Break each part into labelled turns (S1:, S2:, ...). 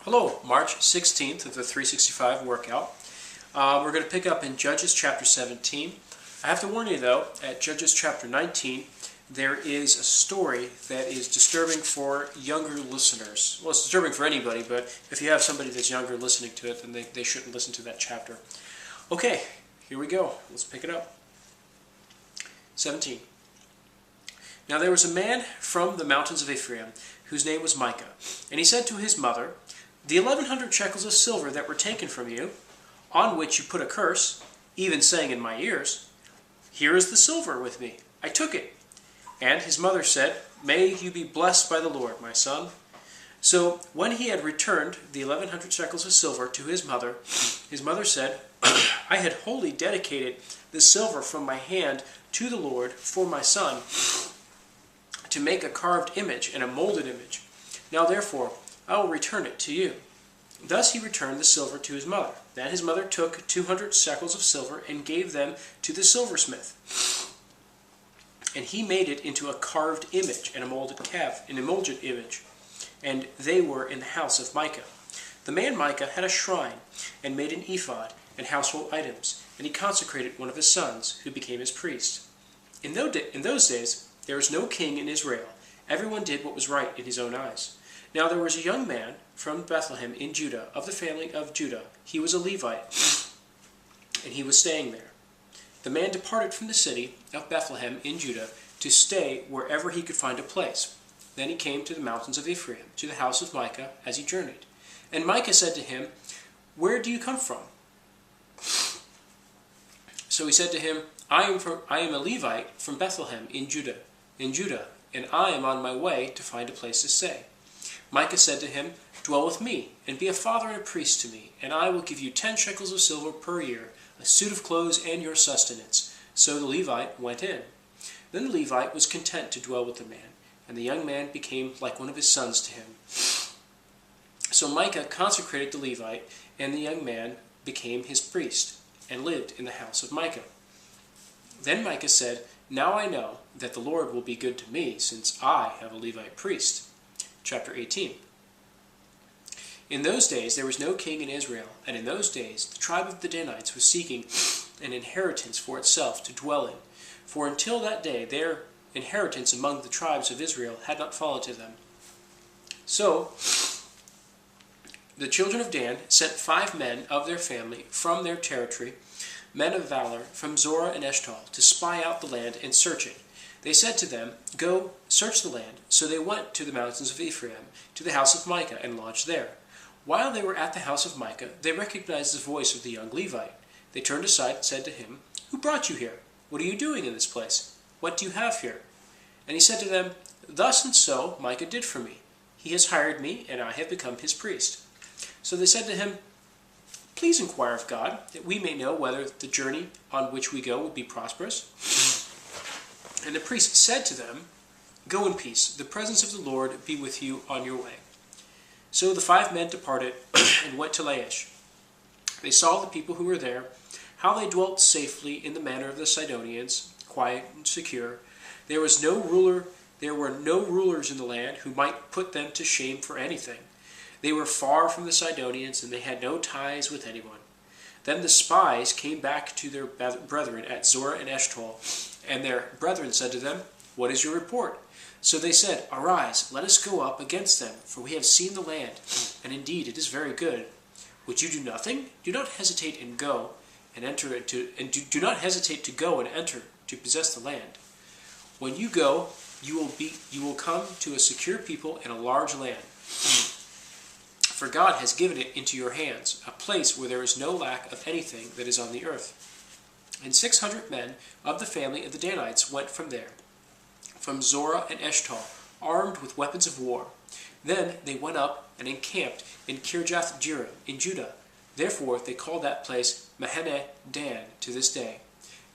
S1: Hello, March 16th of the 365 workout. We're going to pick up in Judges chapter 17. I have to warn you though, at Judges chapter 19, there is a story that is disturbing for younger listeners. Well, it's disturbing for anybody, but if you have somebody that's younger listening to it, then they shouldn't listen to that chapter. Okay, here we go. Let's pick it up. 17. Now there was a man from the mountains of Ephraim, whose name was Micah. And he said to his mother, "The 1,100 shekels of silver that were taken from you, on which you put a curse, even saying in my ears, 'Here is the silver with me. I took it.' And his mother said, 'May you be blessed by the Lord, my son.' So when he had returned the 1,100 shekels of silver to his mother said, 'I had wholly dedicated the silver from my hand to the Lord for my son, to make a carved image and a molded image. Now therefore I will return it to you.' Thus he returned the silver to his mother. Then his mother took 200 shekels of silver and gave them to the silversmith. And he made it into a carved image and a molded image. And they were in the house of Micah. The man Micah had a shrine and made an ephod and household items, and he consecrated one of his sons, who became his priest. In those days there was no king in Israel. Everyone did what was right in his own eyes. Now there was a young man from Bethlehem in Judah, of the family of Judah. He was a Levite, and he was staying there. The man departed from the city of Bethlehem in Judah to stay wherever he could find a place. Then he came to the mountains of Ephraim, to the house of Micah, as he journeyed. And Micah said to him, 'Where do you come from?' So he said to him, I am a Levite from Bethlehem in Judah, and I am on my way to find a place to stay.' Micah said to him, 'Dwell with me, and be a father and a priest to me, and I will give you 10 shekels of silver per year, a suit of clothes, and your sustenance.' So the Levite went in. Then the Levite was content to dwell with the man, and the young man became like one of his sons to him. So Micah consecrated the Levite, and the young man became his priest, and lived in the house of Micah. Then Micah said, 'Now I know that the Lord will be good to me, since I have a Levite priest.'" Chapter 18. In those days there was no king in Israel, and in those days the tribe of the Danites was seeking an inheritance for itself to dwell in, for until that day their inheritance among the tribes of Israel had not fallen to them. So the children of Dan sent 5 men of their family from their territory, men of valor from Zorah and Eshtaol, to spy out the land and search it. They said to them, "Go, search the land." So they went to the mountains of Ephraim, to the house of Micah, and lodged there. While they were at the house of Micah, they recognized the voice of the young Levite. They turned aside and said to him, "Who brought you here? What are you doing in this place? What do you have here?" And he said to them, "Thus and so Micah did for me. He has hired me, and I have become his priest." So they said to him, "Please inquire of God, that we may know whether the journey on which we go will be prosperous." And the priest said to them, "Go in peace. The presence of the Lord be with you on your way." So the 5 men departed and went to Laish. They saw the people who were there, how they dwelt safely in the manner of the Sidonians, quiet and secure. There were no rulers in the land who might put them to shame for anything. They were far from the Sidonians, and they had no ties with anyone. Then the spies came back to their brethren at Zorah and Eshtaol, and their brethren said to them, "What is your report?" So they said, "Arise, let us go up against them, for we have seen the land, and indeed it is very good. Would you do nothing? Do not hesitate and go and enter do not hesitate to go and enter to possess the land. When you go, you will come to a secure people and a large land. For God has given it into your hands, a place where there is no lack of anything that is on the earth." And 600 men of the family of the Danites went from there, from Zorah and Eshtaol, armed with weapons of war. Then they went up and encamped in Kirjath-jearim in Judah. Therefore they call that place Mahane Dan to this day.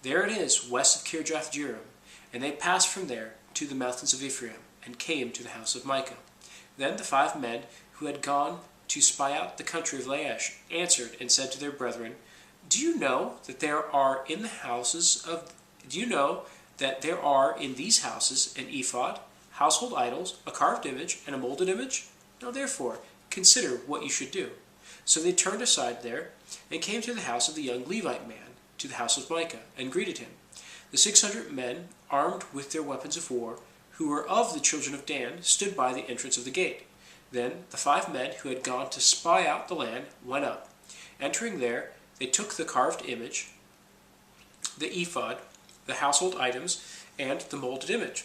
S1: There it is, west of Kirjath-jearim. And they passed from there to the mountains of Ephraim, and came to the house of Micah. Then the 5 men who had gone to spy out the country of Laish answered and said to their brethren, Do you know that there are in these houses an ephod, household idols, a carved image, and a molded image? Now therefore, consider what you should do." So they turned aside there, and came to the house of the young Levite man, to the house of Micah, and greeted him. The 600 men, armed with their weapons of war, who were of the children of Dan, stood by the entrance of the gate. Then the 5 men who had gone to spy out the land went up. Entering there, they took the carved image, the ephod, the household items, and the molded image.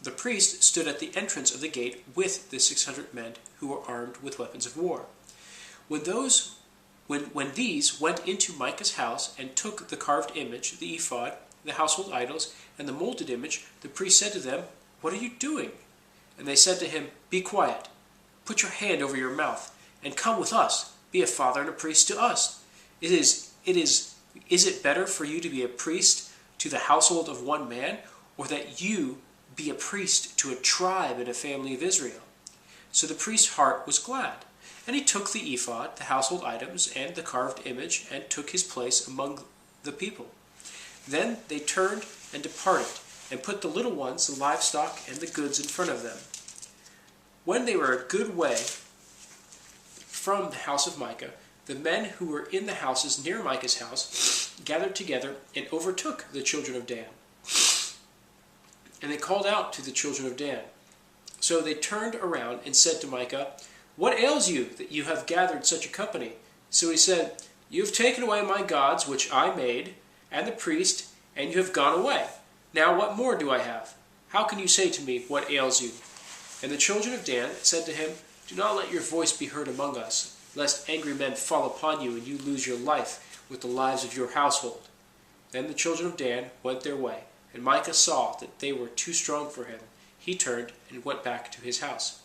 S1: The priest stood at the entrance of the gate with the 600 men who were armed with weapons of war. When these went into Micah's house and took the carved image, the ephod, the household idols, and the molded image, the priest said to them, "What are you doing?" And they said to him, "Be quiet. Put your hand over your mouth, and come with us. Be a father and a priest to us. Is it better for you to be a priest to the household of one man, or that you be a priest to a tribe and a family of Israel?" So the priest's heart was glad, and he took the ephod, the household items, and the carved image, and took his place among the people. Then they turned and departed, and put the little ones, the livestock, and the goods in front of them. When they were a good way from the house of Micah, the men who were in the houses near Micah's house gathered together and overtook the children of Dan. And they called out to the children of Dan. So they turned around and said to Micah, "What ails you that you have gathered such a company?" So he said, "You have taken away my gods which I made, and the priest, and you have gone away. Now what more do I have? How can you say to me, 'What ails you?'" And the children of Dan said to him, "Do not let your voice be heard among us, lest angry men fall upon you and you lose your life with the lives of your household." Then the children of Dan went their way, and Micah saw that they were too strong for him. He turned and went back to his house.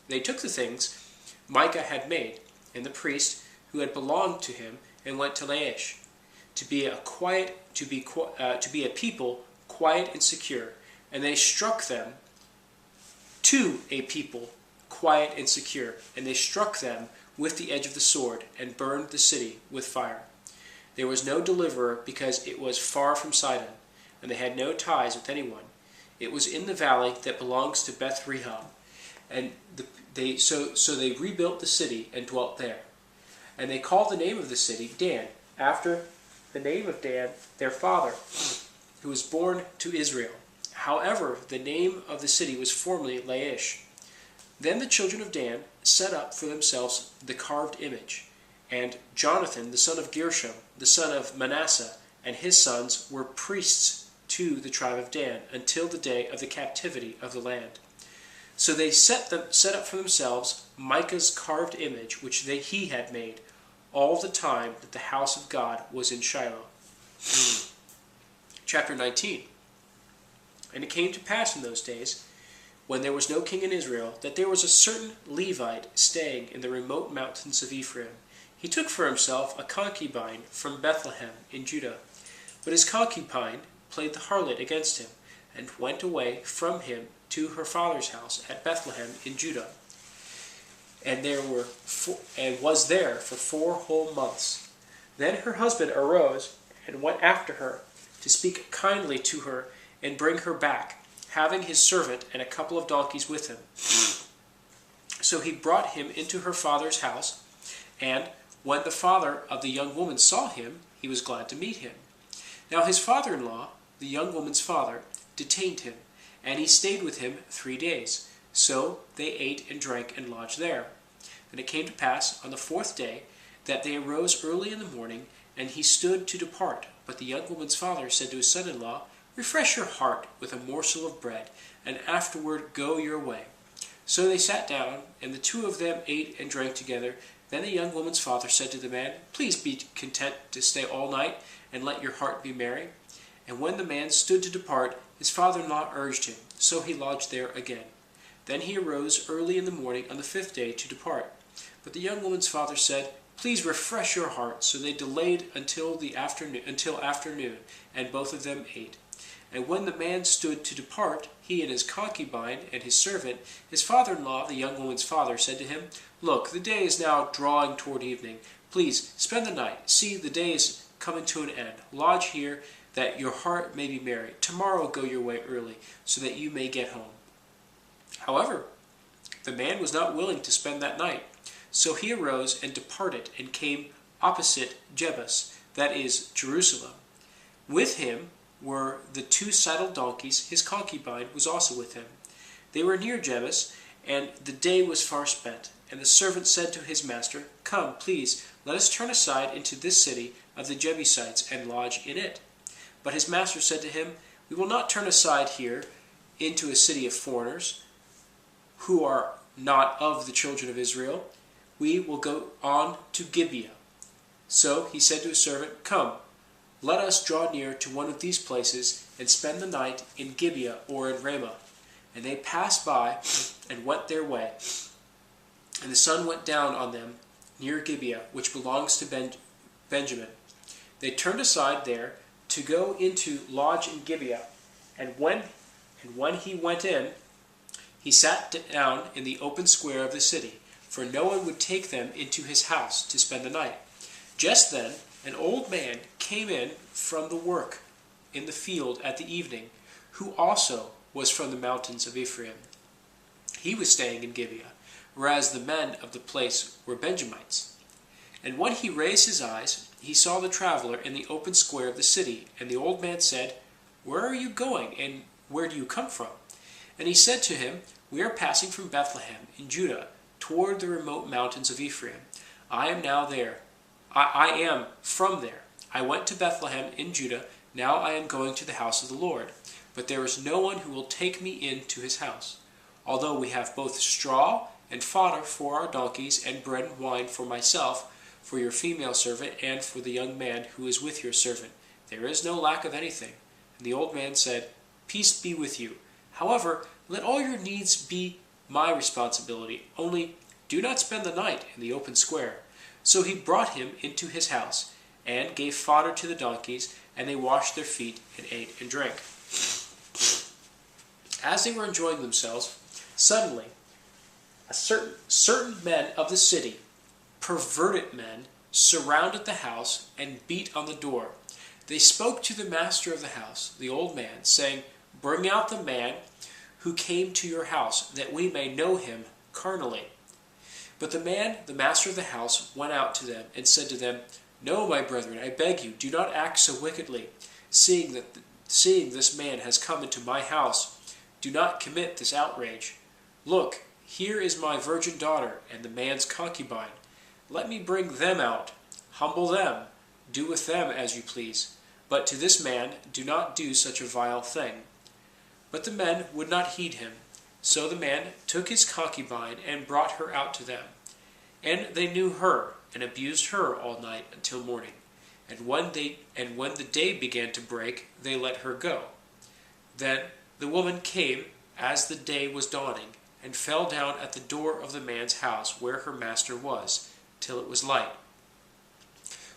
S1: They took the things Micah had made, and the priest who had belonged to him, and went to Laish, to be a people quiet and secure. And they struck them to a people quiet and secure, and they struck them with the edge of the sword, and burned the city with fire. There was no deliverer, because it was far from Sidon, and they had no ties with anyone. It was in the valley that belongs to Beth Rehob, and they rebuilt the city and dwelt there. And they called the name of the city Dan, after the name of Dan, their father, who was born to Israel. However, the name of the city was formerly Laish. Then the children of Dan set up for themselves the carved image, and Jonathan, the son of Gershom, the son of Manasseh, and his sons were priests to the tribe of Dan until the day of the captivity of the land. So they set up for themselves Micah's carved image, which he had made, all the time that the house of God was in Shiloh. Chapter 19. And it came to pass in those days, when there was no king in Israel, that there was a certain Levite staying in the remote mountains of Ephraim. He took for himself a concubine from Bethlehem in Judah. But his concubine played the harlot against him, and went away from him to her father's house at Bethlehem in Judah, and was there for 4 whole months. Then her husband arose and went after her, to speak kindly to her and bring her back, having his servant and a couple of donkeys with him. So he brought him into her father's house, and when the father of the young woman saw him, he was glad to meet him. Now his father-in-law, the young woman's father, detained him, and he stayed with him 3 days. So they ate and drank and lodged there. And it came to pass on the 4th day that they arose early in the morning, and he stood to depart. But the young woman's father said to his son-in-law, "Refresh your heart with a morsel of bread, and afterward go your way." So they sat down, and the 2 of them ate and drank together. Then the young woman's father said to the man, "Please be content to stay all night, and let your heart be merry." And when the man stood to depart, his father-in-law urged him, so he lodged there again. Then he arose early in the morning on the 5th day to depart. But the young woman's father said, "Please refresh your heart." So they delayed until afternoon, and both of them ate. And when the man stood to depart, he and his concubine and his servant, his father-in-law, the young woman's father, said to him, "Look, the day is now drawing toward evening. Please spend the night. See, the day is coming to an end. Lodge here, that your heart may be merry. Tomorrow go your way early, so that you may get home." However, The man was not willing to spend that night. So he arose and departed, and came opposite Jebus, that is, Jerusalem. With him were the 2 saddled donkeys. His concubine was also with him. They were near Jebus, and the day was far spent. And the servant said to his master, Come, please, let us turn aside into this city of the Jebusites, and lodge in it. But his master said to him, We will not turn aside here into a city of foreigners, who are not of the children of Israel. We will go on to Gibeah. So he said to his servant, Come, let us draw near to one of these places, and spend the night in Gibeah or in Ramah. And they passed by, and went their way. And the sun went down on them near Gibeah, which belongs to Benjamin. They turned aside there to go into lodge in Gibeah. And when he went in, he sat down in the open square of the city, for no one would take them into his house to spend the night. Just then an old man came in from the work in the field at the evening, who also was from the mountains of Ephraim. He was staying in Gibeah, whereas the men of the place were Benjamites. And when he raised his eyes, he saw the traveler in the open square of the city. And the old man said, Where are you going, and where do you come from? And he said to him, We are passing from Bethlehem in Judah toward the remote mountains of Ephraim. I am now there. I am from there. I went to Bethlehem in Judah. Now I am going to the house of the Lord. But there is no one who will take me in to his house. Although we have both straw and fodder for our donkeys, and bread and wine for myself, for your female servant, and for the young man who is with your servant, there is no lack of anything. And the old man said, Peace be with you. However, let all your needs be my responsibility. Only do not spend the night in the open square. So he brought him into his house, and gave fodder to the donkeys, and they washed their feet, and ate and drank. As they were enjoying themselves, suddenly certain men of the city, perverted men, surrounded the house and beat on the door. They spoke to the master of the house, the old man, saying, Bring out the man who came to your house, that we may know him carnally. But the master of the house, went out to them, and said to them, No, my brethren, I beg you, do not act so wickedly. Seeing this man has come into my house, do not commit this outrage. Look, here is my virgin daughter, and the man's concubine. Let me bring them out. Humble them. Do with them as you please. But to this man do not do such a vile thing. But the men would not heed him. So the man took his concubine and brought her out to them. And they knew her, and abused her all night until morning. And when the day began to break, they let her go. Then the woman came as the day was dawning, and fell down at the door of the man's house where her master was, till it was light.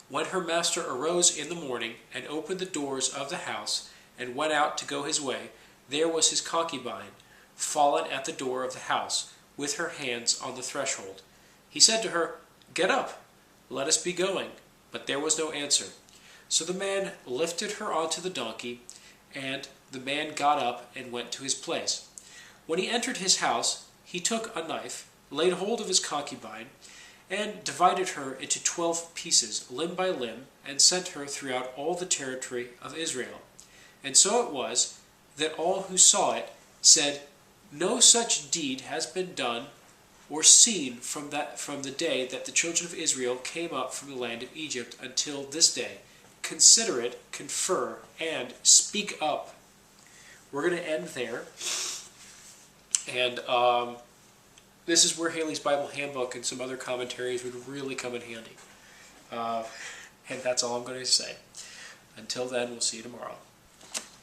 S1: When her master arose in the morning, and opened the doors of the house, and went out to go his way, there was his concubine, fallen at the door of the house, with her hands on the threshold. He said to her, Get up, let us be going. But there was no answer. So the man lifted her onto the donkey, and the man got up and went to his place. When he entered his house, he took a knife, laid hold of his concubine, and divided her into 12 pieces, limb by limb, and sent her throughout all the territory of Israel. And so it was that all who saw it said, No such deed has been done or seen from the day that the children of Israel came up from the land of Egypt until this day. Consider it, confer, and speak up. We're going to end there. And this is where Haley's Bible Handbook and some other commentaries would really come in handy. And that's all I'm going to say. Until then, we'll see you tomorrow.